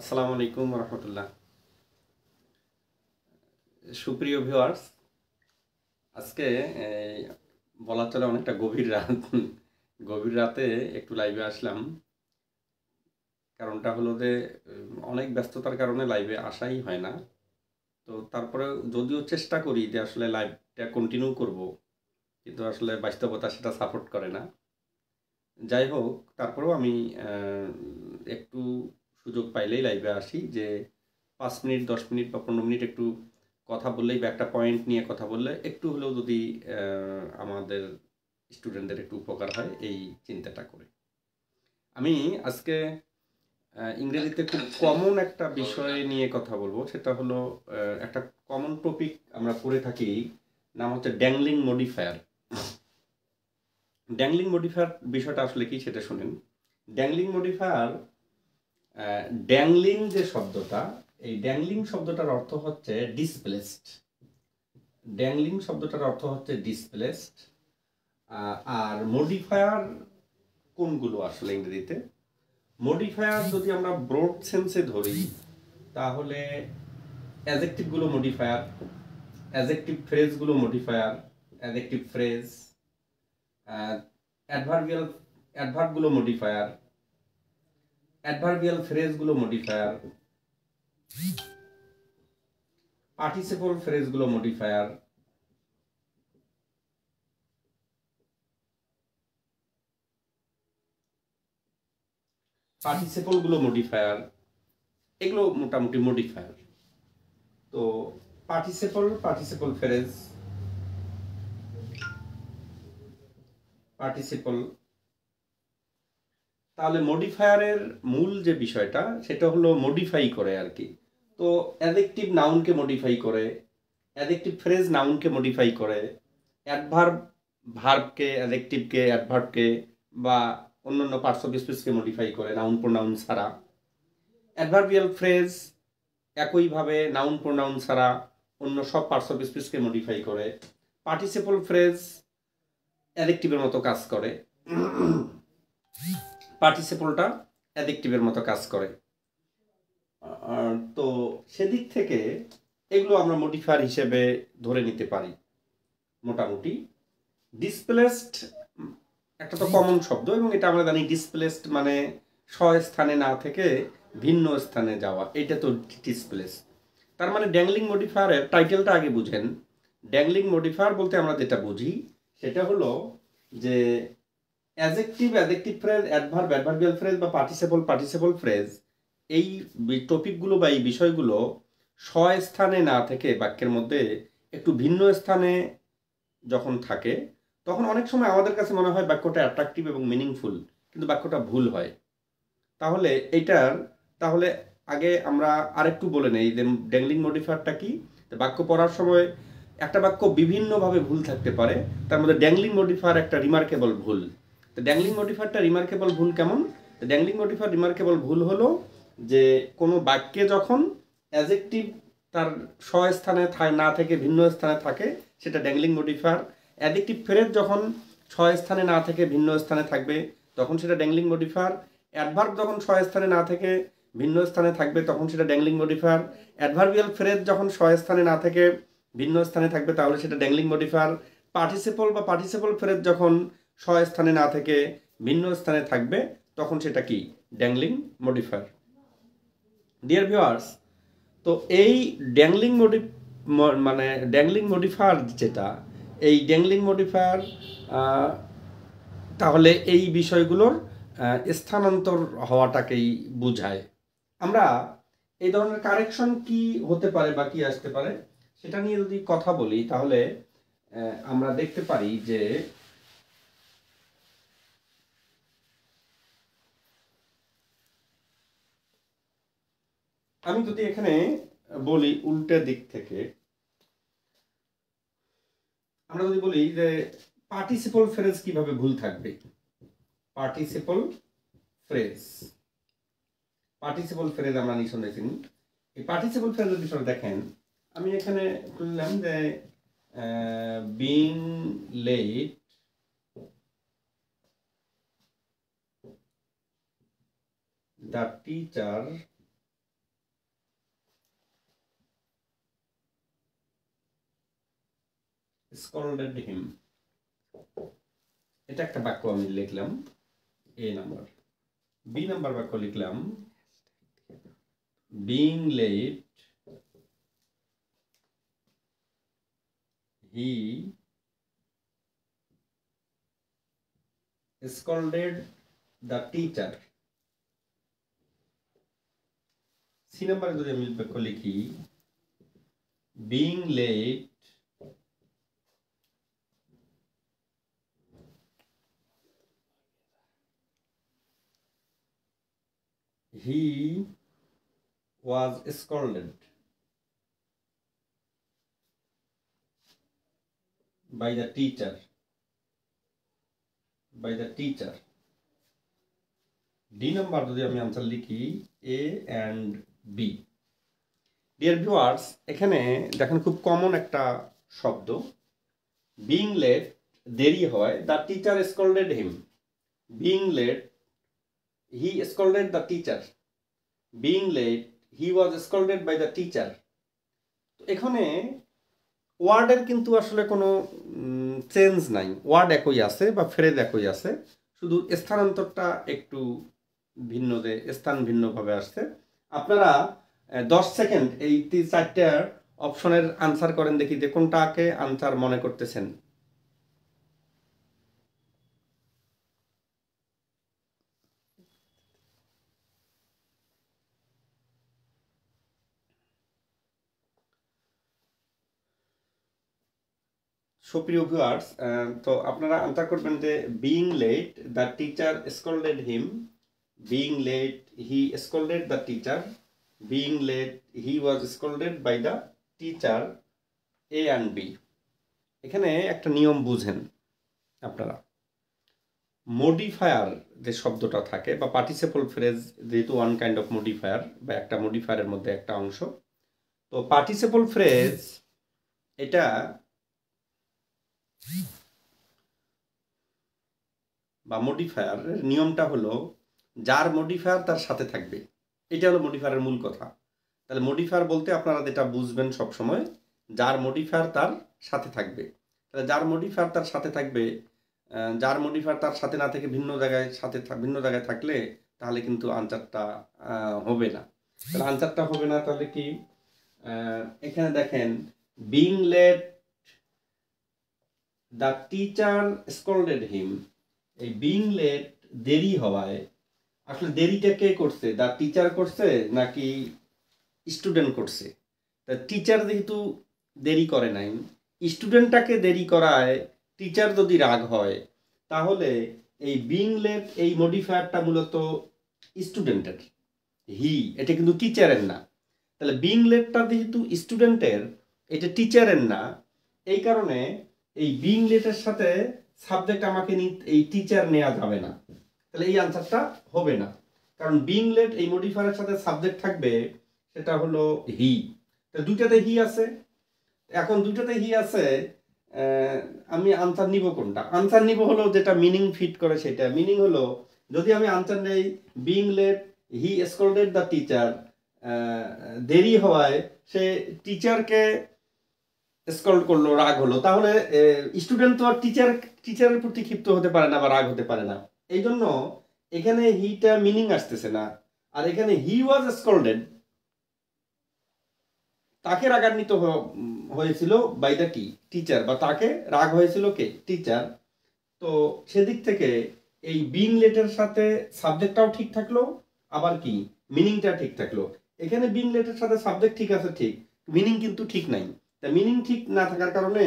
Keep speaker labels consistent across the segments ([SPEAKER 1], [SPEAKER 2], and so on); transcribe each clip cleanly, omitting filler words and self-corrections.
[SPEAKER 1] আসসালামু আলাইকুম রহমতুল্লাহ। সুপ্রিয় ভিউয়ার্স, আজকে এই, বলা চলে অনেকটা গভীর রাত। গভীর রাতে একটু লাইভে আসলাম। কারণটা হলো যে অনেক ব্যস্ততার কারণে লাইভে আসাই হয় না। তো তারপরে যদিও চেষ্টা করি যে আসলে লাইভটা কন্টিনিউ করব, কিন্তু আসলে বাস্তবতা সেটা সাপোর্ট করে না। যাই হোক, তারপরেও আমি একটু সুযোগ পাইলেই লাইভে আসি, যে 5 মিনিট 10 মিনিট বা 15 মিনিট একটু কথা বললেই বা একটা পয়েন্ট নিয়ে কথা বললে একটু হলেও যদি আমাদের স্টুডেন্টদের একটু উপকার হয়, এই চিন্তাটা করে আমি আজকে ইংরেজিতে খুব কমন একটা বিষয় নিয়ে কথা বলবো। সেটা হলো একটা কমন টপিক আমরা করে থাকি, নাম হচ্ছে ড্যাংলিং মডিফায়ার। ড্যাংলিং মডিফায়ার বিষয়টা আসলে কি সেটা শুনেন। ড্যাংলিং মডিফায়ার, ড্যাংলিং যে শব্দটা, এই ড্যাংলিং শব্দটার অর্থ হচ্ছে ডিসপ্লেসড। ড্যাংলিং শব্দটার অর্থ হচ্ছে ডিসপ্লেসড। আর মডিফায়ার কোনগুলো আসলে ইংরেজিতে? মডিফায়ার যদি আমরা ব্রড সেন্সে ধরি, তাহলে অ্যাডজেক্টিভগুলো মডিফায়ার, অ্যাডজেক্টিভ ফ্রেজগুলো মডিফায়ার, অ্যাডজেক্টিভ ফ্রেজ, অ্যাডভার্বিয়াল অ্যাডভার্বগুলো মডিফায়ার, অ্যাডভার্বিয়াল ফ্রেজগুলো মডিফায়ার, পার্টিসিপল ফ্রেজগুলো মডিফায়ার, পার্টিসিপলগুলো মডিফায়ার, এগুলো মোটামুটি মডিফায়ার। তো পার্টিসিপল ফ্রেজ, পার্টিসিপল, তাহলে মডিফায়ারের মূল যে বিষয়টা সেটা হলো মডিফাই করে আর কি। তো অ্যাডজেক্টিভ নাউনকে মডিফাই করে, অ্যাডজেক্টিভ ফ্রেজ নাউনকে মডিফাই করে, অ্যাডভার্ব ভার্বকে, অ্যাডজেক্টিভকে, অ্যাডভার্বকে বা অন্যান্য পার্টস অফ স্পিচকে মডিফাই করে নাউন প্রোনাউন ছাড়া। অ্যাডভার্বিয়াল ফ্রেজ একইভাবে নাউন প্রোনাউন ছাড়া অন্য সব পার্টস অফ স্পিচকে মডিফাই করে। পার্টিসিপল ফ্রেজ অ্যাডজেক্টিভের মতো কাজ করে, পার্টিসিপলটা অ্যাডজেক্টিভের মতো কাজ করে। তো সেদিক থেকে এগুলো আমরা মডিফায়ার হিসেবে ধরে নিতে পারি মোটামুটি। ডিসপ্লেসড একটা তো কমন শব্দ, এবং এটা আমরা জানি ডিসপ্লেসড মানে স্থানে না থেকে ভিন্ন স্থানে যাওয়া, এটা তো ডিসপ্লেস। তার মানে ড্যাংলিং মডিফায়ারের টাইটেলটা আগে বুঝেন। ড্যাংলিং মডিফায়ার বলতে আমরা যেটা বুঝি সেটা হলো যে অ্যাডজেক্টিভ ফ্রেজ, অ্যাডভার্বিয়াল ফ্রেজ বা পার্টিসিপল ফ্রেজ, এই টপিকগুলো বা এই বিষয়গুলো স্থানে না থেকে বাক্যের মধ্যে একটু ভিন্ন স্থানে যখন থাকে, তখন অনেক সময় আমাদের কাছে মনে হয় বাক্যটা অ্যাট্রাকটিভ এবং মিনিংফুল, কিন্তু বাক্যটা ভুল হয়। তাহলে এইটার তাহলে আগে আমরা আরেকটু বলে নেই যে ড্যাংলিং মডিফায়ারটা কি। বাক্য পড়ার সময় একটা বাক্য বিভিন্নভাবে ভুল থাকতে পারে, তার মধ্যে ড্যাংলিং মডিফায়ার একটা রিমার্কেবল ভুল। তো ড্যাংলিং মডিফায়ারটা রিমার্কেবল ভুল কেমন? ড্যাংলিং মডিফায়ার রিমার্কেবল ভুল হলো যে কোনো বাক্যে যখন অ্যাডজেক্টিভ তার স্থানে না থেকে ভিন্ন স্থানে থাকে, সেটা ড্যাংলিং মডিফায়ার। অ্যাডজেক্টিভ ফ্রেজ যখন স্থানে না থেকে ভিন্ন স্থানে থাকবে, তখন সেটা ড্যাংলিং মডিফায়ার। অ্যাডভার্ব যখন স্থানে না থেকে ভিন্ন স্থানে থাকবে, তখন সেটা ড্যাংলিং মডিফায়ার। অ্যাডভার্বিয়াল ফ্রেজ যখন স্থানে না থেকে ভিন্ন স্থানে থাকবে, তাহলে সেটা ড্যাংলিং মডিফায়ার। পার্টিসিপল ফ্রেজ যখন স্থানে না থেকে ভিন্ন স্থানে থাকবে, তখন সেটা কি? Dangling modifier. ডিয়ার ভিউয়ার্স, তো এই ড্যাংলিং মানে ড্যাংলিং মডিফায়ার যেটা, এই ড্যাংলিং মডিফায়ার তাহলে এই বিষয়গুলোর স্থানান্তর হওয়াটাকেই বোঝায়। আমরা এই ধরনের কারেকশন কি হতে পারে বা কি আসতে পারে সেটা নিয়ে যদি কথা বলি, তাহলে আমরা দেখতে পারি যে আমি যদি এখানে বলি উল্টে দিক থেকে, আমরা যদি বলি যে পার্টিসিপল ফ্রেজ কিভাবে ভুল থাকবে। পার্টিসিপল ফ্রেজ আমরা নিঃসন্দেহে চিনি। এই পার্টিসিপল ফ্রেজের বিষয়ে দেখেন, আমি এখানে বললাম যে বিং লেট the teacher স্কল্ডেড হিম, এটা একটা বাক্য আমি লিখলাম এ নাম্বার। বি নাম্বার বাক্য লিখলাম being late he scolded the teacher. C নাম্বারে যদি আমি বাক্য লিখি being late he was scolded by the teacher. D number যদি আমি আনসার লিখি এ অ্যান্ড বি। ডিয়ার ভিউয়ার্স, এখানে দেখেন খুব কমন একটা শব্দ বিং লেট, দেরি হয়। The teacher scolded him. Being late he scolded the teacher. Being late he was scolded by the teacher. এখানে ওয়ার্ডের কিন্তু আসলে কোনো চেঞ্জ নাই, ওয়ার্ড একই আছে বা ফ্রেজ একই আছে, শুধু স্থানান্তরটা একটু ভিন্ন, যে স্থান ভিন্নভাবে আসছে। আপনারা 10 সেকেন্ড এই 4টা অপশনের আনসার করেন, দেখি যে কোনটাকে আনসার মনে করতেছেন। সুপ্রিয় ভিউয়ার্স, তো আপনারা আনসার করবেন যে being late the teacher scolded him, being late he scolded the teacher, being late he was scolded by the teacher, A and B. এখানে একটা নিয়ম বুঝেন আপনারা, মডিফায়ার যে শব্দটা থাকে বা পার্টিসিপল ফ্রেজ, যেহেতু ওয়ান কাইন্ড অফ মডিফায়ার বা একটা মডিফায়ারের মধ্যে একটা অংশ, তো পার্টিসিপল ফ্রেজ এটা বা মডিফায়ারের নিয়মটা হলো যার মডিফায়ার তার সাথে থাকবে, এটা হলো মডিফায়ারের মূল কথা। তাহলে মডিফায়ার বলতে আপনারা যেটা বুঝবেন সবসময়, যার মডিফায়ার তার সাথে থাকবে। তাহলে যার মডিফায়ার তার সাথে থাকবে, যার মডিফায়ার তার সাথে না থেকে ভিন্ন জায়গায় থাকলে তাহলে কিন্তু আনসারটা হবে না। তাহলে আনসারটা হবে না, তাহলে কি এখানে দেখেন being late the teacher scolded হিম, এই বিং লেট দেরি হওয়ায়, আসলে দেরিটা কে করছে, দ্য টিচার করছে নাকি স্টুডেন্ট করছে? তা টিচার যেহেতু দেরি করে নাই, স্টুডেন্টটাকে দেরি করায় টিচার যদি রাগ হয়, তাহলে এই বিং লেট এই মডিফায়ারটা মূলত স্টুডেন্টের, হি, এটা কিন্তু টিচারের না। তাহলে বিং লেটটা যেহেতু স্টুডেন্টের, এটা টিচারের না, এই কারণে এই বিং লেটের সাথে সাবজেক্ট আমাকে এই টিচার নেওয়া যাবে না। তাহলে এই আনসারটা হবে না, কারণ বিং লেট এই মডিফায়ারের সাথে সাবজেক্ট থাকবে, সেটা হলো হি। দুইটাতে হি আছে, এখন দুইটাতে হি আছে, আমি আনসার নিব কোনটা? আনসার নিব হলো যেটা মিনিং ফিট করে সেটা। মিনিং হলো যদি আমি আনসার নেই being late he scolded the teacher, দেরি হওয়ায় সে টিচারকে স্কল্ড করলো, রাগ হলো, তাহলে স্টুডেন্ট তো আর টিচারের প্রতি ক্ষিপ্ত হতে পারে না বা রাগ হতে পারে না। এই জন্য এখানে হিটা মিনিং আসতেছে না, আর এখানে হি ওয়াজ স্কল্ডেড, তাকে রাগান্বিত হয়েছিল বাই দ্য টিচার, বা তাকে রাগ হয়েছিল কে? টিচার। তো সেদিক থেকে এই বিং লেটের সাথে সাবজেক্টটাও ঠিক থাকলো, আবার কি মিনিংটা ঠিক থাকলো। এখানে বিং লেটের সাথে সাবজেক্ট ঠিক আছে, ঠিক, মিনিং কিন্তু ঠিক নাই। তা মিনিং ঠিক না থাকার কারণে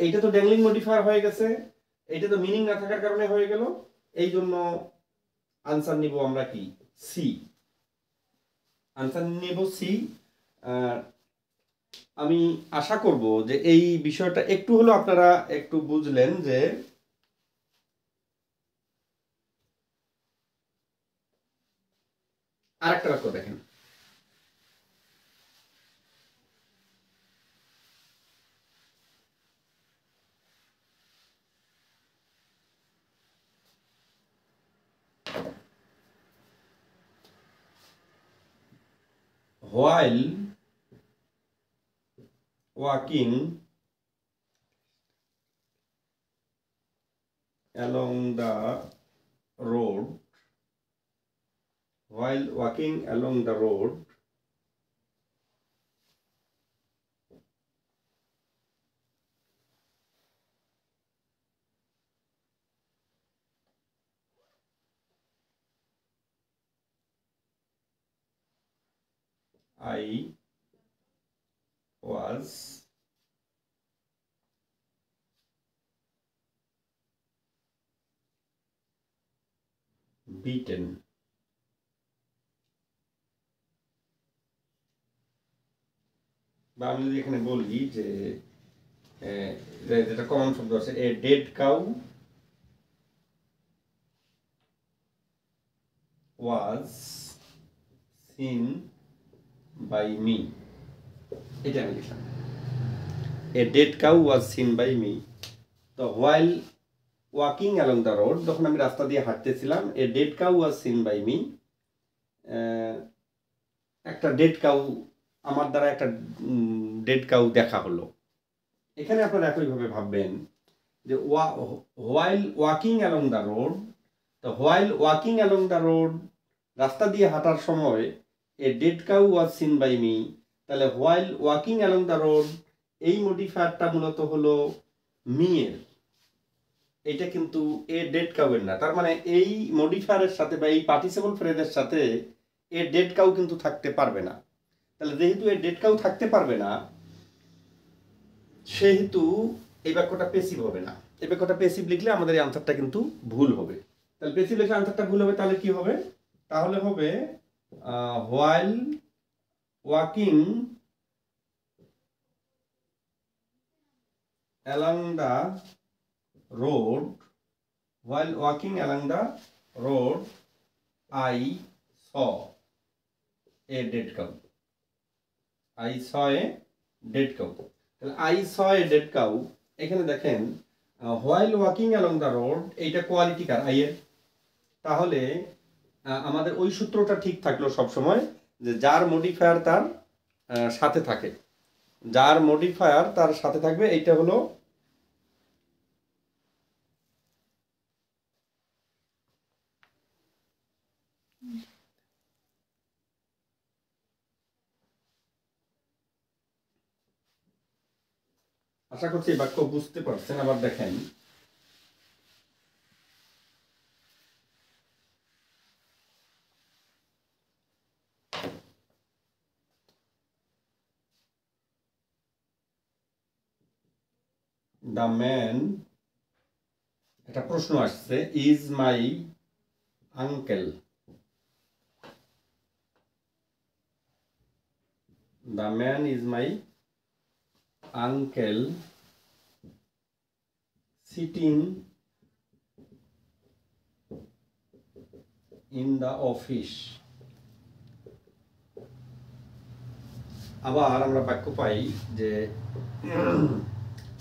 [SPEAKER 1] এইটা তো ড্যাংলিং মডিফায়ার হয়ে গেছে, এইটা তো মিনিং না থাকার কারণে হয়ে গেল। এই জন্য আনসার নিব আমরা কি? সি। আনসার নিব সি। আমি আশা করব যে এই বিষয়টা একটু হলো আপনারা একটু বুঝলেন। যে আরেকটা বাক্য দেখেন, while walking along the road, while walking along the road, I was beaten. বা আমি যদি এখানে বলি যে যেটা কমন শব্দ আছে, a dead cow was seen by me, এটা আমি লিখলাম। A dead cow was seen by me. তো while walking along the road, যখন আমি রাস্তা দিয়ে হাঁটতেছিলাম, a dead cow was seen by me, একটা ডেড কাউ, আমার দ্বারা একটা ডেড কাউ দেখা হলো। এখানে আপনারা একইভাবে ভাববেন যে while walking along the road, তো while walking along the road, রাস্তা দিয়ে হাঁটার সময় a dead cow was seen by me, তাহলে while walking along the road এই মডিফায়ারটা মূলত হলো মি এর, এটা কিন্তু এ ডেড কাউ এর না। তার মানে এই মডিফায়ারের সাথে বা এই পার্টিসিপল ফ্রেজের সাথে এ ডেড কাউ কিন্তু থাকতে পারবে না। তাহলে যেহেতু এ ডেড কাউ থাকতে পারবে না, সেহেতু এই বাক্যটা পেসিভ হবে না। এই বাক্যটা পেসিভ লিখলে আমাদের এই আনসারটা কিন্তু ভুল হবে। তাহলে পেসিভ লিখলে আনসারটা ভুল হবে, তাহলে কি হবে? তাহলে হবে while walking along the road, while walking along the road I saw a dead cow. I saw a dead cow. তাহলে I saw a dead cow, এখানে দেখেন while walking along the road, এইটা কোয়ালিটি কার I এর। তাহলে আমাদের ওই সূত্রটা ঠিক থাকলো সব সময়, যে যার মডিফায়ার তার সাথে থাকে, যার মডিফায়ার তার সাথে থাকবে, এইটা হলো আশা করছি এই বাক্য বুঝতে পারছেন। আবার দেখেন দ্য ম্যান, একটা প্রশ্ন আসছে, is my uncle, the man is my uncle sitting in the office. আবার আমরা বাক্য পাই যে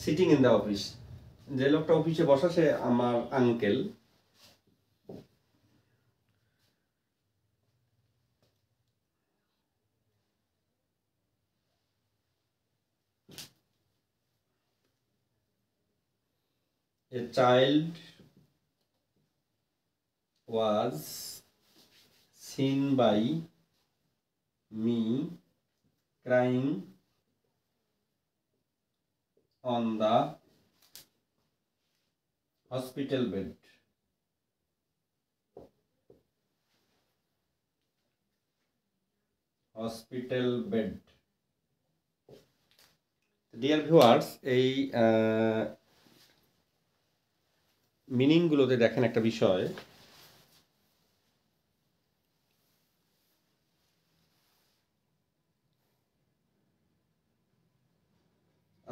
[SPEAKER 1] সিটিং ইন দ্য অফিস, যে লোকটা অফিসে বসা সে আমার uncle. A child was seen by me crying on the hospital bed. Hospital bed. Dear viewers, এই মিনিংগুলোতে দেখেন একটা বিষয়,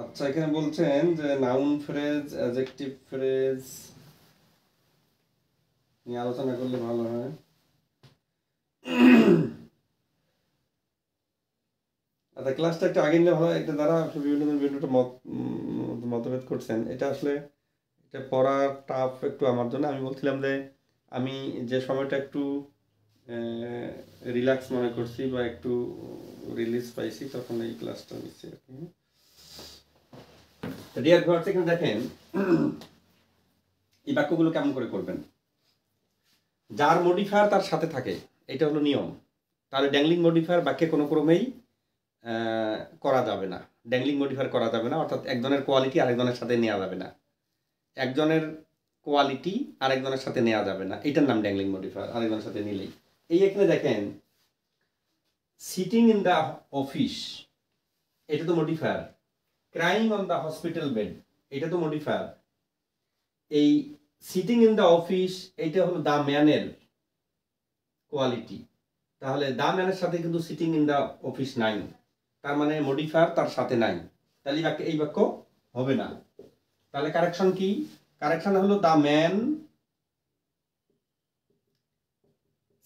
[SPEAKER 1] আচ্ছা এখানে বলছেন যে নাউন ফ্রেজ, অ্যাডজেক্টিভ ফ্রেজ নিয়ে আলোচনা করলে ভালো হয়। আচ্ছা ক্লাসটা একটু আগে নিলে ভালো হয়, একটা দ্বারা ভিডিওটা মতভেদ করছেন, এটা আসলে এটা পড়ার টাফ একটু আমার জন্য। আমি বলছিলাম যে আমি যে সময়টা একটু রিল্যাক্স মনে করছি বা একটু রিলিজ পাইছি, তখন এই ক্লাসটা নিচ্ছি আর কি। ডিয়ার ভিউয়ার্স, এখানে দেখেন এই বাক্যগুলো কেমন করে করবেন? যার মডিফায়ার তার সাথে থাকে, এটা হলো নিয়ম। তাহলে ড্যাংলিং মডিফায়ার বাক্যে কোনো ক্রমেই করা যাবে না। ড্যাংলিং মডিফায়ার করা যাবে না, অর্থাৎ একজনের কোয়ালিটি আরেকজনের সাথে নেওয়া যাবে না। একজনের কোয়ালিটি আরেকজনের সাথে নেওয়া যাবে না, এটার নাম ড্যাংলিং মডিফায়ার, আরেকজনের সাথে নিলেই। এই এখানে দেখেন সিটিং ইন দ্য অফিস, এটা তো modifier. Crying on the hospital bed, এটা তো মডিফায়ার। এই সিটিং ইন দ্য অফিস এইটা হলো দ্য ম্যানের কোয়ালিটি, তাহলে দ্য ম্যানের সাথে কিন্তু সিটিং ইন দ্য অফিস নাই, তার মানে মডিফায়ার তার সাথে নাই, তাহলে এই বাক্য হবে না। তাহলে কারেকশন কি? কারেকশন হলো the man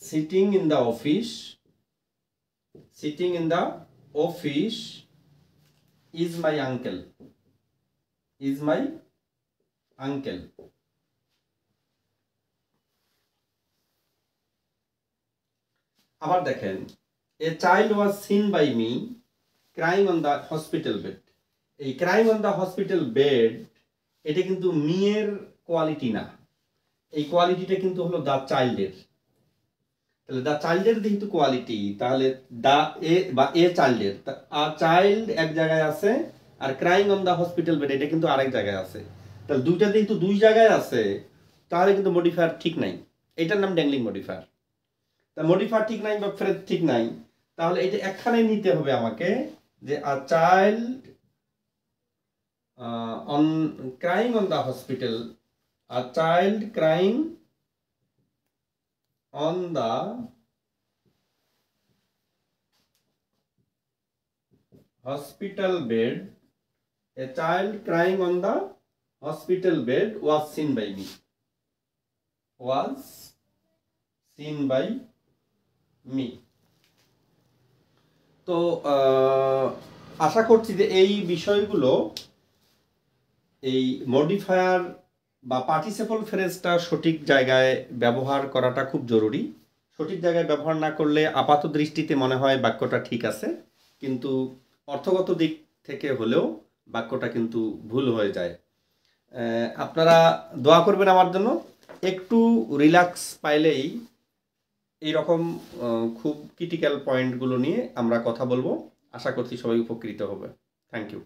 [SPEAKER 1] sitting in the office, sitting in the office is my uncle, is my uncle. আবার দেখেন a child was seen by me crying on the hospital bed, এই crying on the hospital bed এটা কিন্তু মিয়ের quality না, এই কোয়ালিটিটা কিন্তু হলো দ্য চাইল্ডের। তাহলে দ্য চাইল্ডের যেহেতু কোয়ালিটি, তাহলে দ্য এ বা এ চাইল্ডের, আর চাইল্ড এক জায়গায় আছে are crying on the hospital bed এটা কিন্তু আরেক জায়গায় আছে। তাহলে দুইটা যেহেতু দুই জায়গায় আছে, তাহলে কিন্তু মডিফায়ার ঠিক নাই, এটার নাম ড্যাংলিং মডিফায়ার। তা মডিফায়ার ঠিক নাই বা ফ্রেজ ঠিক নাই, তাহলে এটা একখানে নিতে হবে আমাকে, যে a child on crying on the hospital, a child crying on the hospital bed, a child crying on the hospital bed was seen by me, was seen by me। তো আশা করছি যে এই বিষয়গুলো, এই মডিফায়ার বা পার্টিসিপল ফ্রেজটা সঠিক জায়গায় ব্যবহার করাটা খুব জরুরি। সঠিক জায়গায় ব্যবহার না করলে আপাত দৃষ্টিতে মনে হয় বাক্যটা ঠিক আছে, কিন্তু অর্থগত দিক থেকে হলেও বাক্যটা কিন্তু ভুল হয়ে যায়। আপনারা দোয়া করবেন আমার জন্য। একটু রিল্যাক্স পাইলেই এইরকম খুব ক্রিটিক্যাল পয়েন্টগুলো নিয়ে আমরা কথা বলবো। আশা করছি সবাই উপকৃত হবে। Thank you.